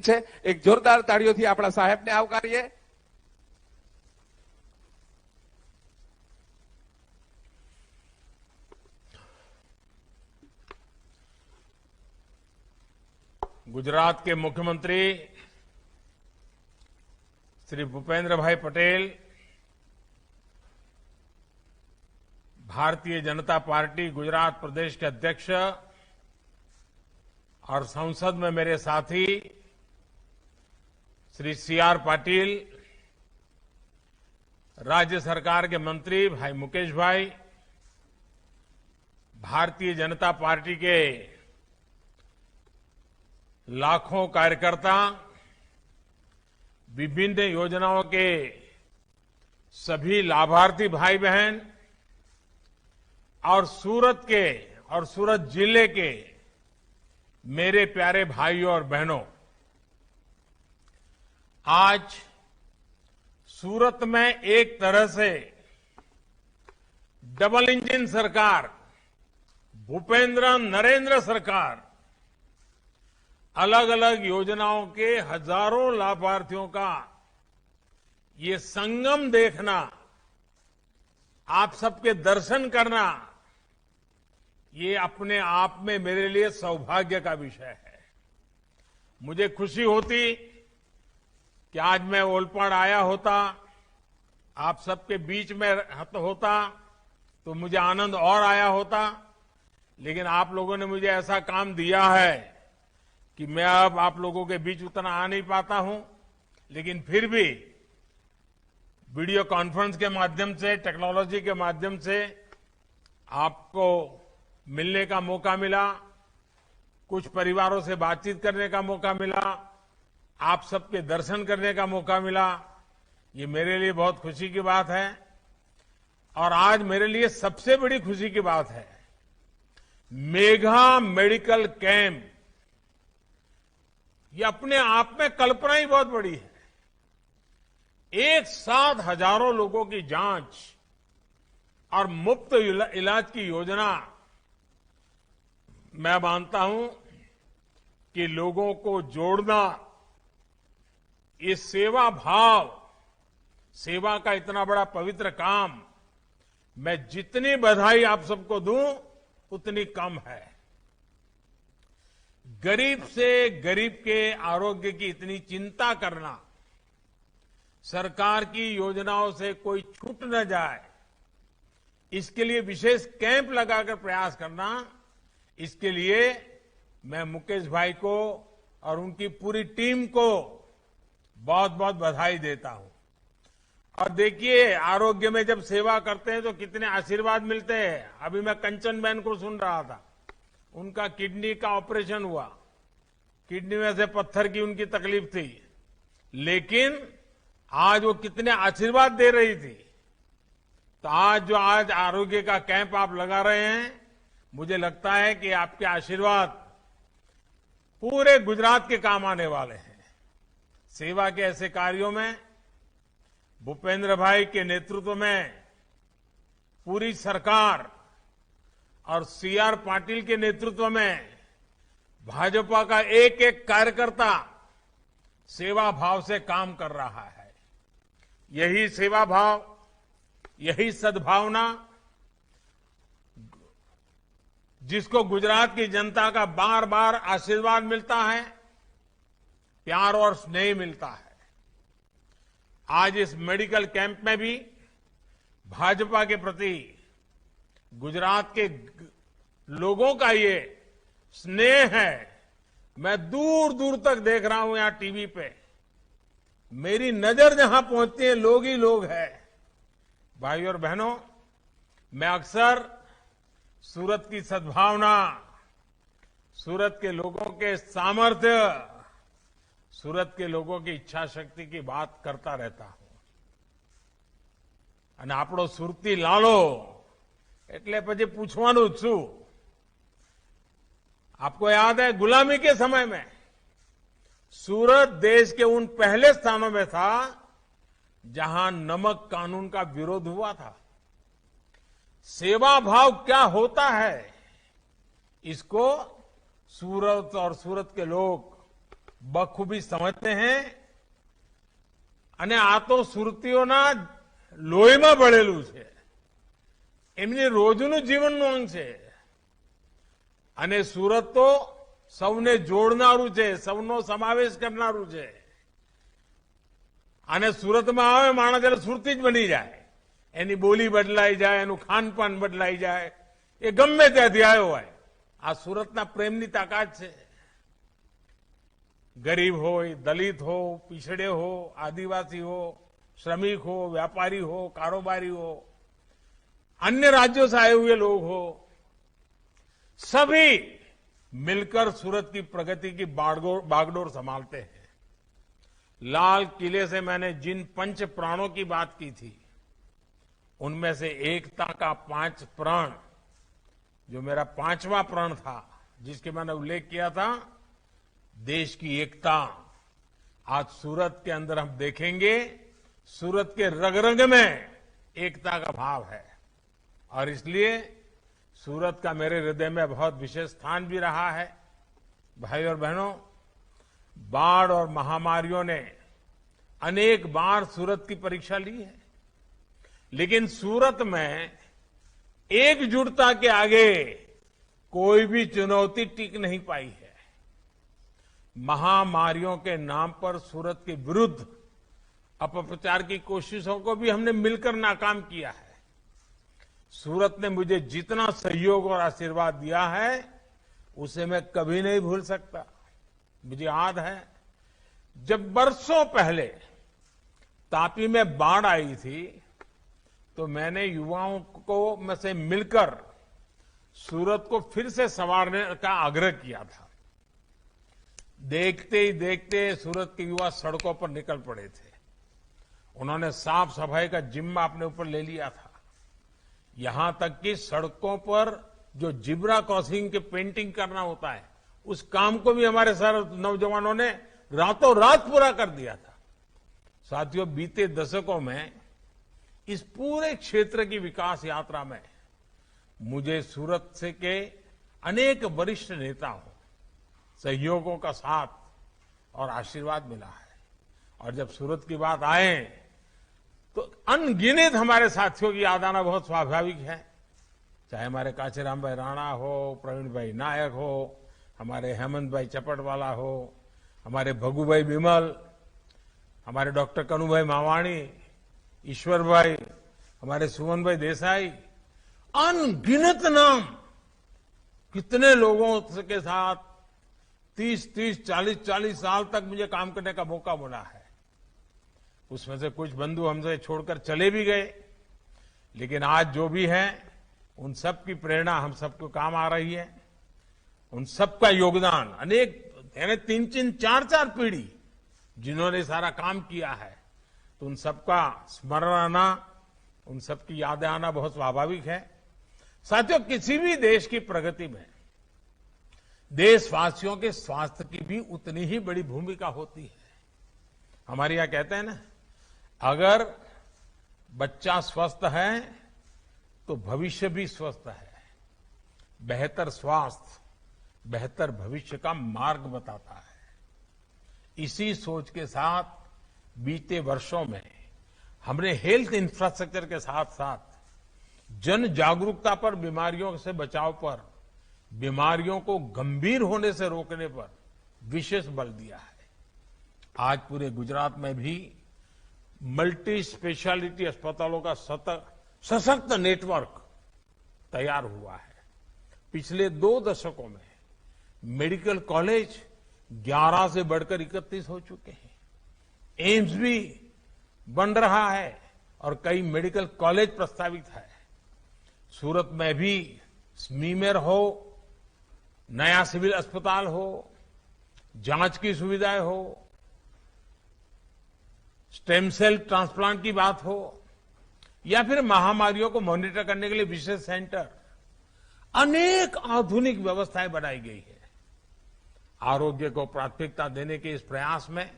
છે। એક જોરદાર તાળીઓથી આપણા સાહેબને આવકારીએ। गुजरात के मुख्यमंत्री श्री भूपेंद्र भाई पटेल, भारतीय जनता पार्टी गुजरात प्रदेश के अध्यक्ष और संसद में मेरे साथी श्री सीआर पाटिल, राज्य सरकार के मंत्री भाई मुकेश भाई, भारतीय जनता पार्टी के लाखों कार्यकर्ता, विभिन्न योजनाओं के सभी लाभार्थी भाई बहन और सूरत जिले के मेरे प्यारे भाइयों और बहनों, आज सूरत में एक तरह से डबल इंजन सरकार, भूपेंद्र नरेंद्र सरकार, अलग अलग योजनाओं के हजारों लाभार्थियों का ये संगम देखना, आप सबके दर्शन करना, ये अपने आप में मेरे लिए सौभाग्य का विषय है। मुझे खुशी होती कि आज मैं ओलपाड़ आया होता, आप सबके बीच में होता तो मुझे आनंद और आया होता, लेकिन आप लोगों ने मुझे ऐसा काम दिया है कि मैं अब आप लोगों के बीच उतना आ नहीं पाता हूं, लेकिन फिर भी वीडियो कॉन्फ्रेंस के माध्यम से, टेक्नोलॉजी के माध्यम से आपको मिलने का मौका मिला, कुछ परिवारों से बातचीत करने का मौका मिला, आप सबके दर्शन करने का मौका मिला। ये मेरे लिए बहुत खुशी की बात है। और आज मेरे लिए सबसे बड़ी खुशी की बात है, मेगा मेडिकल कैंप, ये अपने आप में कल्पना ही बहुत बड़ी है। एक साथ हजारों लोगों की जांच और मुफ्त इलाज की योजना, मैं मानता हूं कि लोगों को जोड़ना, ये सेवा भाव, सेवा का इतना बड़ा पवित्र काम, मैं जितनी बधाई आप सबको दूं उतनी कम है। गरीब से गरीब के आरोग्य की इतनी चिंता करना, सरकार की योजनाओं से कोई छूट न जाए, इसके लिए विशेष कैंप लगाकर प्रयास करना, इसके लिए मैं मुकेश भाई को और उनकी पूरी टीम को बहुत बहुत बधाई देता हूं। और देखिए, आरोग्य में जब सेवा करते हैं तो कितने आशीर्वाद मिलते हैं। अभी मैं कंचन बहन को सुन रहा था, उनका किडनी का ऑपरेशन हुआ, किडनी में से पत्थर की उनकी तकलीफ थी, लेकिन आज वो कितने आशीर्वाद दे रही थी। तो आज आरोग्य का कैंप आप लगा रहे हैं, मुझे लगता है कि आपके आशीर्वाद पूरे गुजरात के काम आने वाले हैं। सेवा के ऐसे कार्यों में भूपेंद्र भाई के नेतृत्व में पूरी सरकार और सीआर पाटिल के नेतृत्व में भाजपा का एक एक कार्यकर्ता सेवा भाव से काम कर रहा है। यही सेवा भाव, यही सद्भावना जिसको गुजरात की जनता का बार बार आशीर्वाद मिलता है, प्यार और स्नेह मिलता है। आज इस मेडिकल कैंप में भी भाजपा के प्रति गुजरात के लोगों का ये स्नेह है। मैं दूर दूर तक देख रहा हूं यहां टीवी पे, मेरी नजर जहां पहुंचती है लोग ही लोग हैं। भाइयों और बहनों, मैं अक्सर सूरत की सद्भावना, सूरत के लोगों के सामर्थ्य, सूरत के लोगों की इच्छा शक्ति की बात करता रहता हूं। અને આપણો સુરતી લાલો એટલે પછી પૂછવાનું જ છું। आपको याद है, गुलामी के समय में सूरत देश के उन पहले स्थानों में था जहां नमक कानून का विरोध हुआ था। सेवा भाव क्या होता है, इसको सूरत और सूरत के लोग બખૂબી સમજते हैं અને આ તો સુરતીઓના લોહીમાં ભળેલું છે, એમની રોજનું જીવનનું અંગ છે. અને સુરત તો સૌને જોડનારું છે, સૌનો સમાવેશ કરનારું છે. અને સુરતમાં આવે માણસ એટલે સુરતી જ બની જાય. એની બોલી બદલાઈ જાય, એનું ખાનપાન બદલાઈ જાય, એ ગમે ત્યાંથી આવ્યો હોય. આ સુરતના પ્રેમની તાકાત છે. गरीब हो, दलित हो, पिछड़े हो, आदिवासी हो, श्रमिक हो, व्यापारी हो, कारोबारी हो, अन्य राज्यों से आए हुए लोग हो, सभी मिलकर सूरत की प्रगति की बागडोर संभालते हैं. लाल किले से मैंने जिन पंच प्राणों की बात की थी, उनमें से एकता का 5 प्राण, जो मेरा 5वां प्राण था, जिसके मैंने उल्लेख किया था, देश की एकता, आज सूरत के अंदर हम देखेंगे. सूरत के रग रग में एकता का भाव है और इसलिए सूरत का मेरे हृदय में बहुत विशेष स्थान भी रहा है. भाई और बहनों, बाढ़ और महामारियों ने अनेक बार सूरत की परीक्षा ली है, लेकिन सूरत में एकजुटता के आगे कोई भी चुनौती टिक नहीं पाई है. महामारियों के नाम पर सूरत के विरुद्ध अपप्रचार की कोशिशों को भी हमने मिलकर नाकाम किया है. सूरत ने मुझे जितना सहयोग और आशीर्वाद दिया है, उसे मैं कभी नहीं भूल सकता. मुझे याद है जब बरसों पहले तापी में बाढ़ आई थी, तो मैंने युवाओं को में से मिलकर सूरत को फिर से संवारने का आग्रह किया था. देखते ही देखते सूरत के युवा सड़कों पर निकल पड़े थे. उन्होंने साफ सफाई का जिम्मा अपने ऊपर ले लिया था. यहां तक कि सड़कों पर जो जिब्रा क्रॉसिंग के पेंटिंग करना होता है, उस काम को भी हमारे सारे नौजवानों ने रातों रात पूरा कर दिया था. साथियों, बीते दशकों में इस पूरे क्षेत्र की विकास यात्रा में मुझे सूरत से के अनेक वरिष्ठ नेताओं, सहयोगों का साथ और आशीर्वाद मिला है. और जब सूरत की बात आए तो अनगिनत हमारे साथियों की याद आना बहुत स्वाभाविक है. चाहे हमारे कांचीराम भाई राणा हो, प्रवीण भाई नायक हो, हमारे हेमंत भाई चपटवाला हो, हमारे भगू भाई बिमल, हमारे डॉक्टर कनु भाई मावाणी, ईश्वर भाई, हमारे सुमन भाई देसाई, अनगिनत नाम. कितने लोगों के साथ 30-30, 40-40 साल तक मुझे काम करने का मौका मिला है. उसमें से कुछ बंधु हमसे छोड़कर चले भी गए, लेकिन आज जो भी है, उन सब की प्रेरणा हम सबको काम आ रही है. उन सबका योगदान अनेक, यानी 3-3, 4-4 पीढ़ी जिन्होंने सारा काम किया है, तो उन सबका स्मरण आना, उन सबकी यादें आना बहुत स्वाभाविक है. साथियों, किसी भी देश की प्रगति में देशवासियों के स्वास्थ्य की भी उतनी ही बड़ी भूमिका होती है. हमारे यहां कहते हैं ना, अगर बच्चा स्वस्थ है तो भविष्य भी स्वस्थ है. बेहतर स्वास्थ्य बेहतर भविष्य का मार्ग बताता है. इसी सोच के साथ बीते वर्षों में हमने हेल्थ इंफ्रास्ट्रक्चर के साथ साथ जन जागरूकता पर, बीमारियों से बचाव पर, बीमारियों को गंभीर होने से रोकने पर विशेष बल दिया है. आज पूरे गुजरात में भी मल्टी स्पेशलिटी अस्पतालों का सशक्त नेटवर्क तैयार हुआ है. पिछले 2 दशकों में मेडिकल कॉलेज 11 से बढ़कर 31 हो चुके हैं. एम्स भी बन रहा है और कई मेडिकल कॉलेज प्रस्तावित है. सूरत में भी स्मीमेर हो, नया सिविल अस्पताल हो, जांच की सुविधाएं हो, स्टेम सेल ट्रांसप्लांट की बात हो, या फिर महामारियों को मॉनिटर करने के लिए विशेष सेंटर, अनेक आधुनिक व्यवस्थाएं बनाई गई है. आरोग्य को प्राथमिकता देने के इस प्रयास में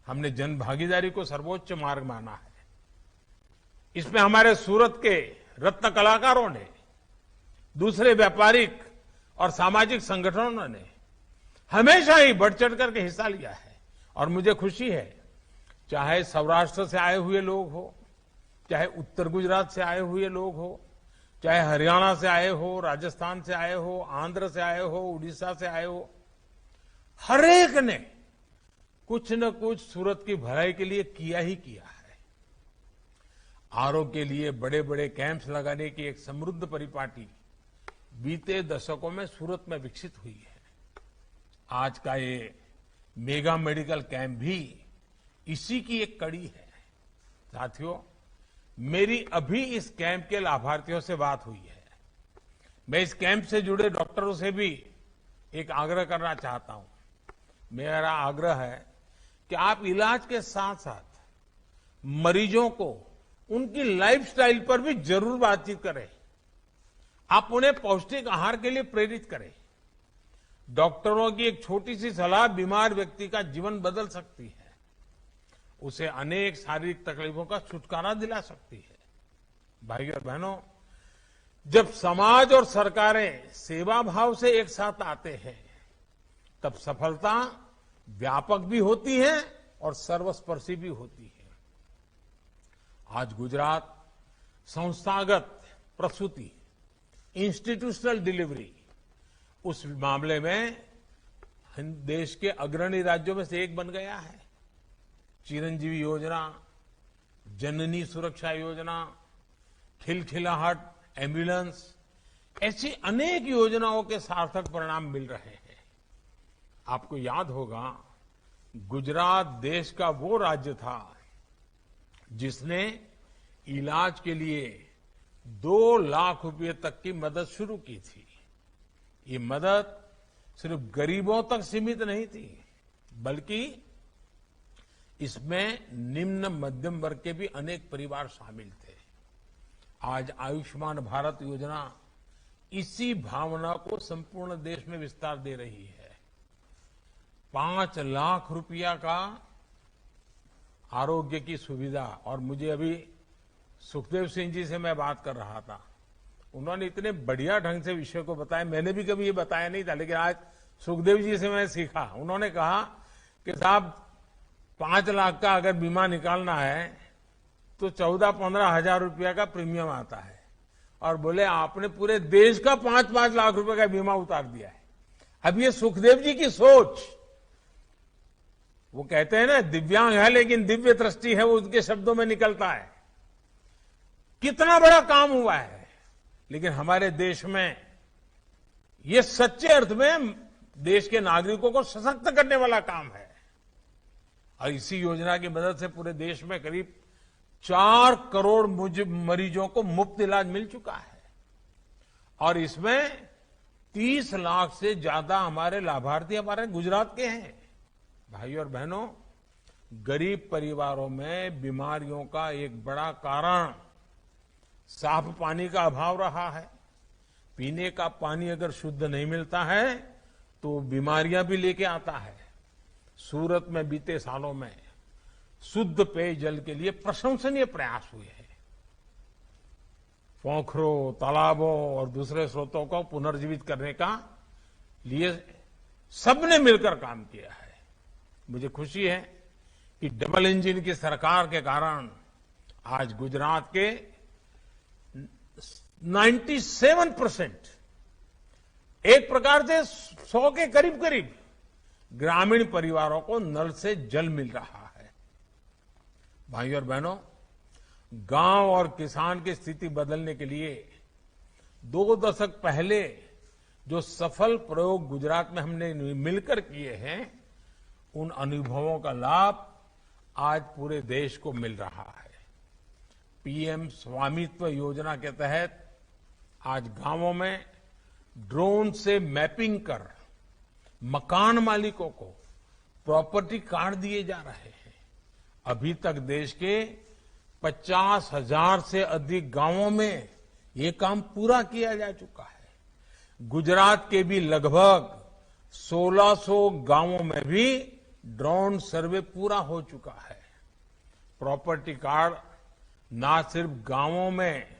हमने जन भागीदारी को सर्वोच्च मार्ग माना है. इसमें हमारे सूरत के रत्न कलाकारों ने, दूसरे व्यापारिक और सामाजिक संगठनों ने हमेशा ही बढ़ चढ़ करके हिस्सा लिया है। और मुझे खुशी है, चाहे सौराष्ट्र से आए हुए लोग हो, चाहे उत्तर गुजरात से आए हुए लोग हो, चाहे हरियाणा से आए हो, राजस्थान से आए हो, आंध्र से आए हो, उड़ीसा से आए हो, हर एक ने कुछ न कुछ सूरत की भलाई के लिए किया ही किया है। आरोग्य के लिए बड़े बड़े कैंप्स लगाने की एक समृद्ध परिपाटी बीते दशकों में सूरत में विकसित हुई है। आज का ये मेगा मेडिकल कैंप भी इसी की एक कड़ी है। साथियों, मेरी अभी इस कैंप के लाभार्थियों से बात हुई है। मैं इस कैंप से जुड़े डॉक्टरों से भी एक आग्रह करना चाहता हूं। मेरा आग्रह है कि आप इलाज के साथ साथ मरीजों को उनकी लाइफस्टाइल पर भी जरूर बातचीत करें। आप उन्हें पौष्टिक आहार के लिए प्रेरित करें। डॉक्टरों की एक छोटी सी सलाह बीमार व्यक्ति का जीवन बदल सकती है, उसे अनेक शारीरिक तकलीफों का छुटकारा दिला सकती है। भाइयों और बहनों, जब समाज और सरकारें सेवा भाव से एक साथ आते हैं, तब सफलता व्यापक भी होती है और सर्वस्पर्शी भी होती है। आज गुजरात संस्थागत प्रसूति, इंस्टीट्यूशनल डिलीवरी, उस मामले में देश के अग्रणी राज्यों में से एक बन गया है। चिरंजीवी योजना, जननी सुरक्षा योजना, खिलखिलाहट एम्बुलेंस, ऐसी अनेक योजनाओं के सार्थक परिणाम मिल रहे हैं। आपको याद होगा, गुजरात देश का वो राज्य था जिसने इलाज के लिए 2 लाख रुपए तक की मदद शुरू की थी। ये मदद सिर्फ गरीबों तक सीमित नहीं थी, बल्कि इसमें निम्न मध्यम वर्ग के भी अनेक परिवार शामिल थे। आज आयुष्मान भारत योजना इसी भावना को संपूर्ण देश में विस्तार दे रही है। 5 लाख रुपया का आरोग्य की सुविधा। और मुझे अभी सुखदेव सिंह जी से मैं बात कर रहा था, उन्होंने इतने बढ़िया ढंग से विषय को बताया। मैंने भी कभी ये बताया नहीं था, लेकिन आज सुखदेव जी से मैं सीखा। उन्होंने कहा कि साहब 5 लाख का अगर बीमा निकालना है तो 14-15 हजार रुपया का प्रीमियम आता है, और बोले आपने पूरे देश का 5-5 लाख रुपए का बीमा उतार दिया है। अब ये सुखदेव जी की सोच, वो कहते हैं ना दिव्यांग है लेकिन दिव्य दृष्टि है, वो उनके शब्दों में निकलता है। कितना बड़ा काम हुआ है। लेकिन हमारे देश में ये सच्चे अर्थ में देश के नागरिकों को सशक्त करने वाला काम है। और इसी योजना की मदद से पूरे देश में करीब 4 करोड़ मरीजों को मुफ्त इलाज मिल चुका है। और इसमें 30 लाख से ज्यादा हमारे लाभार्थी हमारे गुजरात के हैं। भाइयों और बहनों, गरीब परिवारों में बीमारियों का एक बड़ा कारण साफ पानी का अभाव रहा है। पीने का पानी अगर शुद्ध नहीं मिलता है तो बीमारियां भी लेके आता है। सूरत में बीते सालों में शुद्ध पेयजल के लिए प्रशंसनीय प्रयास हुए हैं। पोखरों, तालाबों और दूसरे स्रोतों को पुनर्जीवित करने का लिए सबने मिलकर काम किया है। मुझे खुशी है कि डबल इंजन की सरकार के कारण आज गुजरात के 97% एक प्रकार से 100 के करीब करीब ग्रामीण परिवारों को नल से जल मिल रहा है। भाइयों और बहनों, गांव और किसान की स्थिति बदलने के लिए 2 दशक पहले जो सफल प्रयोग गुजरात में हमने मिलकर किए हैं, उन अनुभवों का लाभ आज पूरे देश को मिल रहा है। पीएम स्वामित्व योजना के तहत आज गांवों में ड्रोन से मैपिंग कर मकान मालिकों को प्रॉपर्टी कार्ड दिए जा रहे हैं। अभी तक देश के 50,000 से अधिक गांवों में ये काम पूरा किया जा चुका है। गुजरात के भी लगभग 1600 गांवों में भी ड्रोन सर्वे पूरा हो चुका है। प्रॉपर्टी कार्ड न सिर्फ गांवों में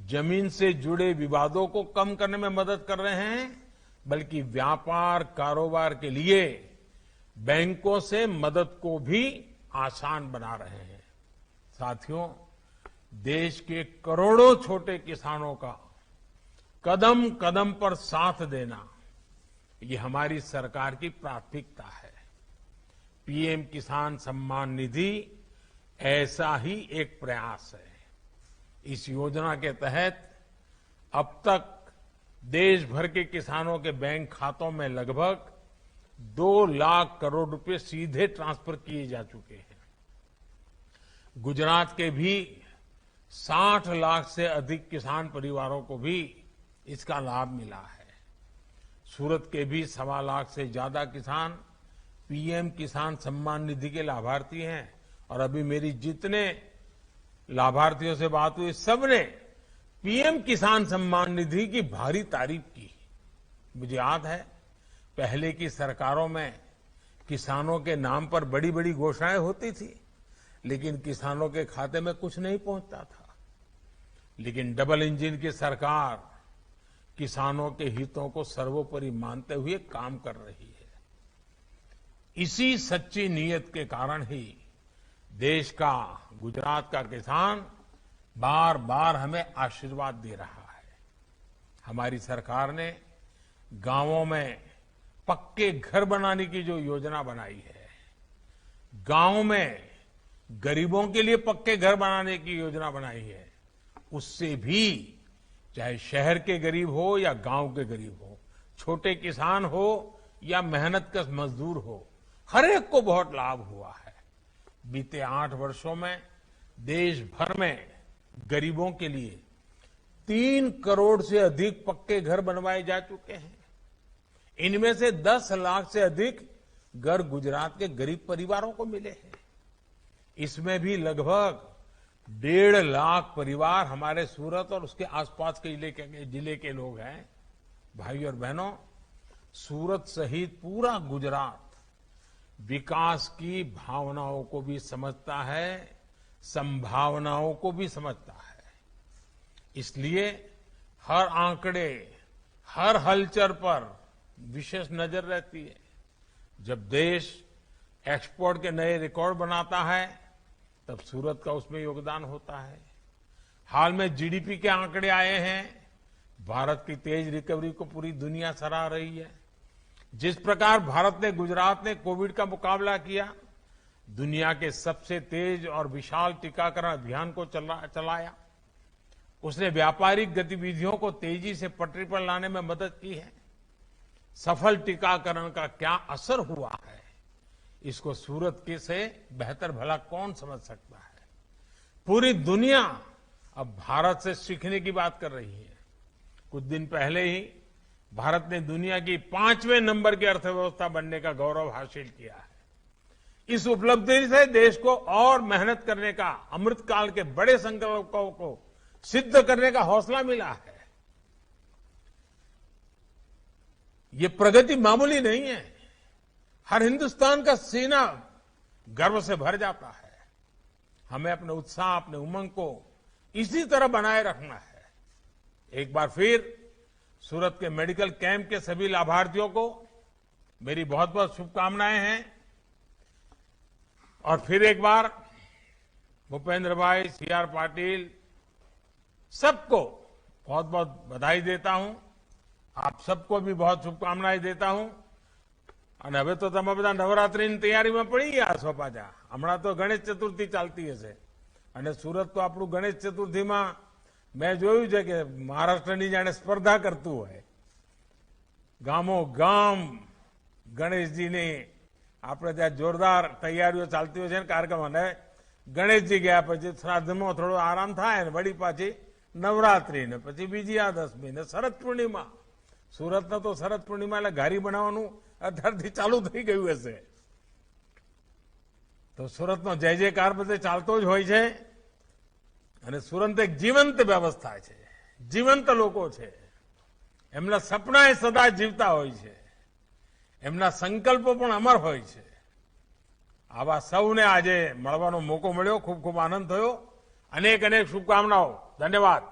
जमीन से जुड़े विवादों को कम करने में मदद कर रहे हैं, बल्कि व्यापार कारोबार के लिए बैंकों से मदद को भी आसान बना रहे हैं। साथियों, देश के करोड़ों छोटे किसानों का कदम कदम पर साथ देना, ये हमारी सरकार की प्राथमिकता है। पीएम किसान सम्मान निधि ऐसा ही एक प्रयास है। इस योजना के तहत अब तक देश भर के किसानों के बैंक खातों में लगभग 2 लाख करोड़ रुपए सीधे ट्रांसफर किए जा चुके हैं। गुजरात के भी 60 लाख से अधिक किसान परिवारों को भी इसका लाभ मिला है। सूरत के भी 1.25 लाख से ज्यादा किसान पीएम किसान सम्मान निधि के लाभार्थी हैं और अभी मेरी जितने लाभार्थियों से बात हुई सबने पीएम किसान सम्मान निधि की भारी तारीफ की। मुझे याद है पहले की सरकारों में किसानों के नाम पर बड़ी बड़ी घोषणाएं होती थी, लेकिन किसानों के खाते में कुछ नहीं पहुंचता था। लेकिन डबल इंजन की सरकार किसानों के हितों को सर्वोपरि मानते हुए काम कर रही है। इसी सच्ची नीयत के कारण ही देश का, गुजरात का किसान बार बार हमें आशीर्वाद दे रहा है। हमारी सरकार ने गांवों में पक्के घर बनाने की जो योजना बनाई है, गांव में गरीबों के लिए पक्के घर बनाने की योजना बनाई है, उससे भी चाहे शहर के गरीब हो या गांव के गरीब हो, छोटे किसान हो या मेहनतकश मजदूर हो, हर एक को बहुत लाभ हुआ है। बीते 8 वर्षों में देश भर में गरीबों के लिए 3 करोड़ से अधिक पक्के घर बनवाए जा चुके हैं। इनमें से 10 लाख से अधिक घर गुजरात के गरीब परिवारों को मिले हैं। इसमें भी लगभग 1.5 लाख परिवार हमारे सूरत और उसके आसपास के जिले के लोग हैं। भाई और बहनों, सूरत सहित पूरा गुजरात विकास की भावनाओं को भी समझता है, संभावनाओं को भी समझता है। इसलिए हर आंकड़े, हर हलचल पर विशेष नजर रहती है। जब देश एक्सपोर्ट के नए रिकॉर्ड बनाता है, तब सूरत का उसमें योगदान होता है। हाल में जीडीपी के आंकड़े आए हैं। भारत की तेज रिकवरी को पूरी दुनिया सराह रही है। जिस प्रकार भारत ने, गुजरात ने कोविड का मुकाबला किया, दुनिया के सबसे तेज और विशाल टीकाकरण अभियान को चलाया, उसने व्यापारिक गतिविधियों को तेजी से पटरी पर लाने में मदद की है। सफल टीकाकरण का क्या असर हुआ है, इसको सूरत के से बेहतर भला कौन समझ सकता है। पूरी दुनिया अब भारत से सीखने की बात कर रही है। कुछ दिन पहले ही भारत ने दुनिया की 5वें नंबर की अर्थव्यवस्था बनने का गौरव हासिल किया है। इस उपलब्धि से देश को और मेहनत करने का, अमृतकाल के बड़े संकल्पों को सिद्ध करने का हौसला मिला है। ये प्रगति मामूली नहीं है। हर हिंदुस्तान का सीना गर्व से भर जाता है। हमें अपने उत्साह, अपने उमंग को इसी तरह बनाए रखना है। एक बार फिर सूरत के मेडिकल कैंप के सभी लाभार्थियों को मेरी बहुत बहुत शुभकामनाएं हैं। और फिर एक बार भूपेंद्र भाई, सीआर पाटिल, सबको बहुत बहुत बधाई देता हूं। आप सबको भी बहुत शुभकामनाएं देता हूं। અને હવે તો તમે બધા નવરાત્રીની તૈયારીમાં પડી ગયા છો પાછા. હમણાં તો ગણેશ ચતુર્થી ચાલતી હશે અને સુરત તો આપણું ગણેશ ચતુર્થીમાં મેં જોયું છે કે મહારાષ્ટ્રની જાણે સ્પર્ધા કરતું હોય. ગામો ગામ ગણેશજીની આપણે ત્યાં જોરદાર તૈયારીઓ ચાલતી હોય છે ને કાર્યક્રમ. અને ગણેશજી ગયા પછી શ્રાદ્ધમાં થોડો આરામ થાય ને વળી પાછી નવરાત્રી ને પછી વિજયાદશમી ને શરદ પૂર્ણિમા. સુરતનો તો શરદ પૂર્ણિમા એટલે ઘારી બનાવવાનું અત્યારથી ચાલુ થઈ ગયું હશે. તો સુરતનો જય જયકાર બધે ચાલતો જ હોય છે. અને સુરત એક જીવંત વ્યવસ્થા છે, જીવંત લોકો છે. એમના સપના એ સદા જીવતા હોય છે, એમના સંકલ્પો પણ અમર હોય છે. આવા સૌને આજે મળવાનો મોકો મળ્યો. ખૂબ ખૂબ આનંદ થયો. અનેક અનેક શુભકામનાઓ. ધન્યવાદ.